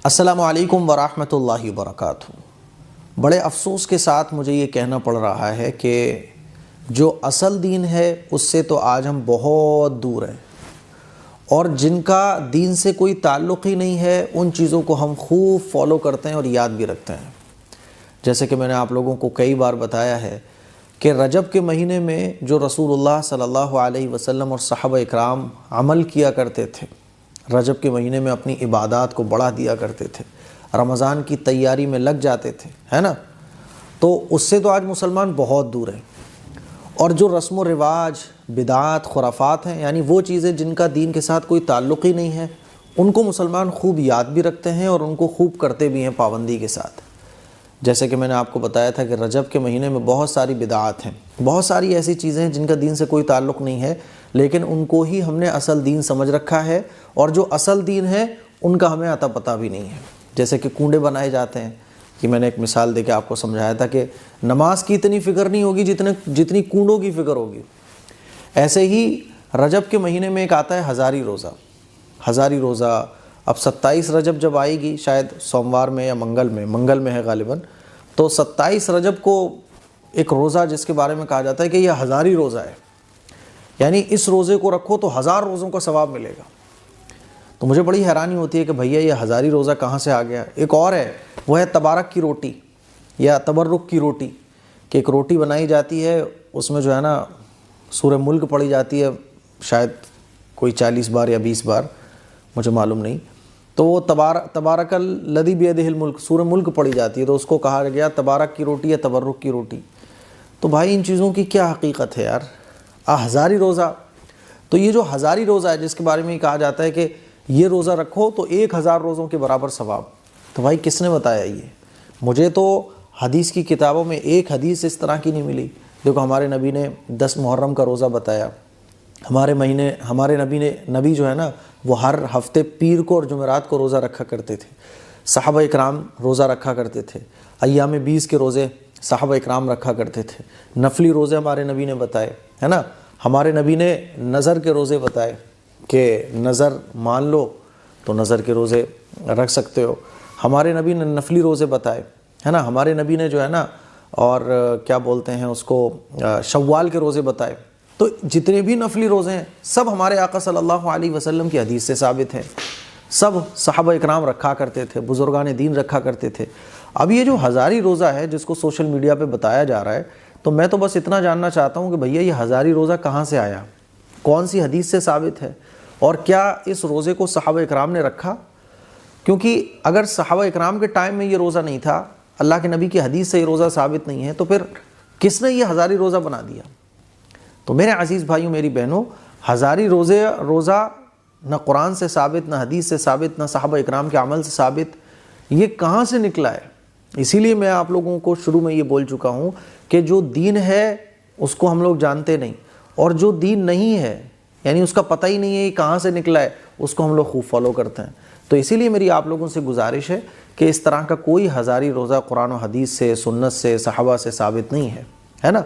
السلام علیکم ورحمۃ اللہ وبرکاتہ۔ بڑے افسوس کے ساتھ مجھے یہ کہنا پڑ رہا ہے کہ جو اصل دین ہے اس سے تو آج ہم بہت دور ہیں، اور جن کا دین سے کوئی تعلق ہی نہیں ہے ان چیزوں کو ہم خوب فالو کرتے ہیں اور یاد بھی رکھتے ہیں۔ جیسے کہ میں نے آپ لوگوں کو کئی بار بتایا ہے کہ رجب کے مہینے میں جو رسول اللہ صلی اللہ علیہ وسلم اور صحابہ اکرام عمل کیا کرتے تھے، رجب کے مہینے میں اپنی عبادات کو بڑھا دیا کرتے تھے، رمضان کی تیاری میں لگ جاتے تھے، ہے نا، تو اس سے تو آج مسلمان بہت دور ہیں۔ اور جو رسم و رواج، بدعات، خرافات ہیں، یعنی وہ چیزیں جن کا دین کے ساتھ کوئی تعلق ہی نہیں ہے، ان کو مسلمان خوب یاد بھی رکھتے ہیں اور ان کو خوب کرتے بھی ہیں پابندی کے ساتھ۔ جیسے کہ میں نے آپ کو بتایا تھا کہ رجب کے مہینے میں بہت ساری بدعات ہیں، بہت ساری ایسی چیزیں ہیں جن کا دین سے کوئی تعلق نہیں ہے، لیکن ان کو ہی ہم نے اصل دین سمجھ رکھا ہے، اور جو اصل دین ہے ان کا ہمیں عطا پتہ بھی نہیں ہے۔ جیسے کہ کنڈے بنائے جاتے ہیں، کہ میں نے ایک مثال دے کے آپ کو سمجھایا تھا کہ نماز کی اتنی فکر نہیں ہوگی جتنی کنڈوں کی فکر ہوگی۔ ایسے ہی رجب کے مہینے میں ایک آتا ہے ہزاری روزہ۔ ہزاری روزہ اب 27 رجب جب آئے گی، شاید سوموار میں یا منگل میں ہے غالباً، تو 27 رجب کو ایک روزہ جس کے بارے میں کہا جاتا ہے کہ یہ ہزاری روزہ ہے، یعنی اس روزے کو رکھو تو 1000 روزوں کا ثواب ملے گا۔ تو مجھے بڑی حیرانی ہوتی ہے کہ بھیا یہ ہزاری روزہ کہاں سے آ گیا۔ ایک اور ہے، وہ ہے تبارک کی روٹی یا تبرک کی روٹی، کہ ایک روٹی بنائی جاتی ہے، اس میں جو ہے نا سورہ ملک پڑھی جاتی ہے، شاید کوئی 40 بار یا 20 بار، مجھے معلوم نہیں، تو وہ تبارک الذی بیدہ الملک، سورہ ملک پڑھی جاتی ہے، تو اس کو کہا گیا تبارک کی روٹی یا تبرک کی روٹی۔ تو بھائی ان چیزوں کی کیا حقیقت ہے یار؟ ہزاری روزہ، تو یہ جو ہزاری روزہ ہے جس کے بارے میں کہا جاتا ہے کہ یہ روزہ رکھو تو 1000 روزوں کے برابر ثواب، تو بھائی کس نے بتایا یہ؟ مجھے تو حدیث کی کتابوں میں ایک حدیث اس طرح کی نہیں ملی۔ دیکھو ہمارے نبی نے 10 محرم کا روزہ بتایا، ہمارے نبی جو ہے نا وہ ہر ہفتے پیر کو اور جمعرات کو روزہ رکھا کرتے تھے۔ صحابہ اکرام روزہ رکھا کرتے تھے، ایام 20 کے روزے صحابہ اکرام رکھا کرتے تھے، نفلی روزے ہمارے نبی نے بتائے، ہے نا، ہمارے نبی نے نظر کے روزے بتائے کہ نظر مان لو تو نظر کے روزے رکھ سکتے ہو، ہمارے نبی نے نفلی روزے بتائے، ہے نا، ہمارے نبی نے جو ہے نا اور کیا بولتے ہیں اس کو، شوال کے روزے بتائے۔ تو جتنے بھی نفلی روزے ہیں سب ہمارے آقا صلی اللہ علیہ وسلم کی حدیث سے ثابت ہیں، سب صحابہ اکرام رکھا کرتے تھے، بزرگان دین رکھا کرتے تھے۔ اب یہ جو ہزاری روزہ ہے جس کو سوشل میڈیا پہ بتایا جا رہا ہے، تو میں تو بس اتنا جاننا چاہتا ہوں کہ بھیا یہ ہزاری روزہ کہاں سے آیا، کون سی حدیث سے ثابت ہے، اور کیا اس روزے کو صحابہ اکرام نے رکھا؟ کیونکہ اگر صحابہ اکرام کے ٹائم میں یہ روزہ نہیں تھا، اللہ کے نبی کی حدیث سے یہ روزہ ثابت نہیں ہے، تو پھر کس نے یہ ہزاری روزہ بنا دیا؟ تو میرے عزیز بھائیوں، میری بہنوں، ہزاری روزہ نہ قرآن سے ثابت، نہ حدیث سے ثابت، نہ صحابہ اکرام کے عمل سے ثابت، یہ کہاں سے نکلا ہے؟ اسی لیے میں آپ لوگوں کو شروع میں یہ بول چکا ہوں کہ جو دین ہے اس کو ہم لوگ جانتے نہیں، اور جو دین نہیں ہے یعنی اس کا پتہ ہی نہیں ہے یہ کہاں سے نکلا ہے، اس کو ہم لوگ خوب فالو کرتے ہیں۔ تو اسی لیے میری آپ لوگوں سے گزارش ہے کہ اس طرح کا کوئی ہزاری روزہ قرآن و حدیث سے، سنت سے، صحابہ سے ثابت نہیں ہے نا۔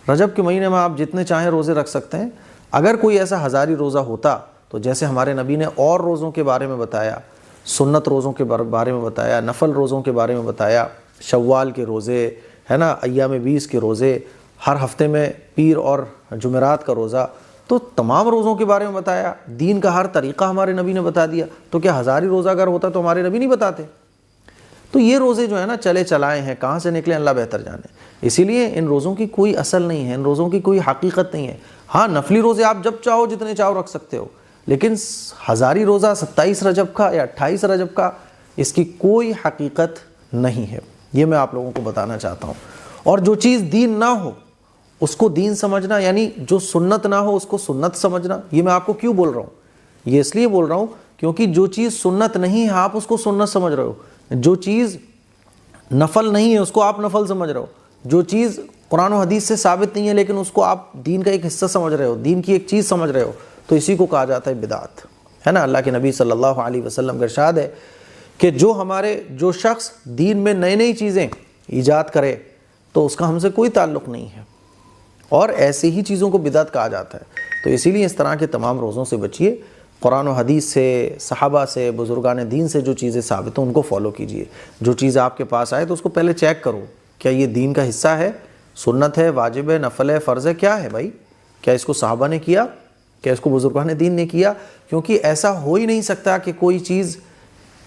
رجب کے مہینے میں آپ جتنے چاہیں روزے رکھ سکتے ہیں۔ اگر کوئی ایسا ہزاری روزہ ہوتا تو جیسے ہمارے نبی نے اور روزوں کے بارے میں بتایا، سنت روزوں کے بارے میں بتایا، نفل روزوں کے بارے میں بتایا، شوال کے روزے، ہے نا، ایام 20 کے روزے، ہر ہفتے میں پیر اور جمعرات کا روزہ، تو تمام روزوں کے بارے میں بتایا، دین کا ہر طریقہ ہمارے نبی نے بتا دیا، تو کیا ہزاری روزہ اگر ہوتا تو ہمارے نبی نہیں بتاتے؟ تو یہ روزے جو ہے نا چلے چلائے ہیں، کہاں سے نکلے اللہ بہتر جانے۔ اسی لیے ان روزوں کی کوئی اصل نہیں ہے، ان روزوں کی کوئی حقیقت نہیں ہے۔ ہاں نفلی روزے آپ جب چاہو جتنے چاہو رکھ سکتے ہو، لیکن ہزاری روزہ 27 رجب کا یا 28 رجب کا، اس کی کوئی حقیقت نہیں ہے۔ یہ میں آپ لوگوں کو بتانا چاہتا ہوں۔ اور جو چیز دین نہ ہو اس کو دین سمجھنا، یعنی جو سنت نہ ہو اس کو سنت سمجھنا، یہ میں آپ کو کیوں بول رہا ہوں؟ یہ اس لیے بول رہا ہوں کیونکہ جو چیز سنت نہیں ہے آپ اس کو سنت سمجھ رہے ہو، جو چیز نفل نہیں ہے اس کو آپ نفل سمجھ رہے ہو، جو چیز قرآن و حدیث سے ثابت نہیں ہے لیکن اس کو آپ دین کا ایک حصہ سمجھ رہے ہو، دین کی ایک چیز سمجھ رہے ہو، تو اسی کو کہا جاتا ہے بدعت، ہے نا۔ اللہ کے نبی صلی اللہ علیہ وسلم کا ارشاد ہے کہ جو شخص دین میں نئی چیزیں ایجاد کرے تو اس کا ہم سے کوئی تعلق نہیں ہے، اور ایسے ہی چیزوں کو بدعت کہا جاتا ہے۔ تو اسی لیے اس طرح کے تمام روزوں سے بچیے، قرآن و حدیث سے، صحابہ سے، بزرگان دین سے جو چیزیں ثابت ہیں ان کو فالو کیجئے. جو چیز آپ کے پاس آئے تو اس کو پہلے چیک کرو، کیا یہ دین کا حصہ ہے، سنت ہے، واجب ہے، نفل ہے، فرض ہے، کیا ہے بھائی؟ کیا اس کو صحابہ نے کیا؟ کیا اس کو بزرگان دین نے کیا؟ کیونکہ ایسا ہو ہی نہیں سکتا کہ کوئی چیز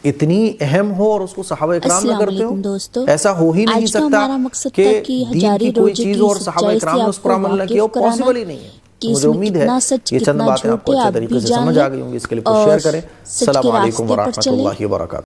اتنی اہم ہو اور اس کو صحابہ اکرام نہ کرتے ہو. ایسا ہو ہی نہیں سکتا کہ دین کی کوئی چیز ہو اور صحابہ اکرام نے اس پر عمل نہ کیا ہو، پاسبل ہی نہیں ہے. مجھے امید ہے یہ چند باتیں آپ کو اچھے طریقے سے سمجھ آ گئی ہوں گی. اس کے لیے شیئر کریں. السلام علیکم ورحمۃ اللہ وبرکاتہ.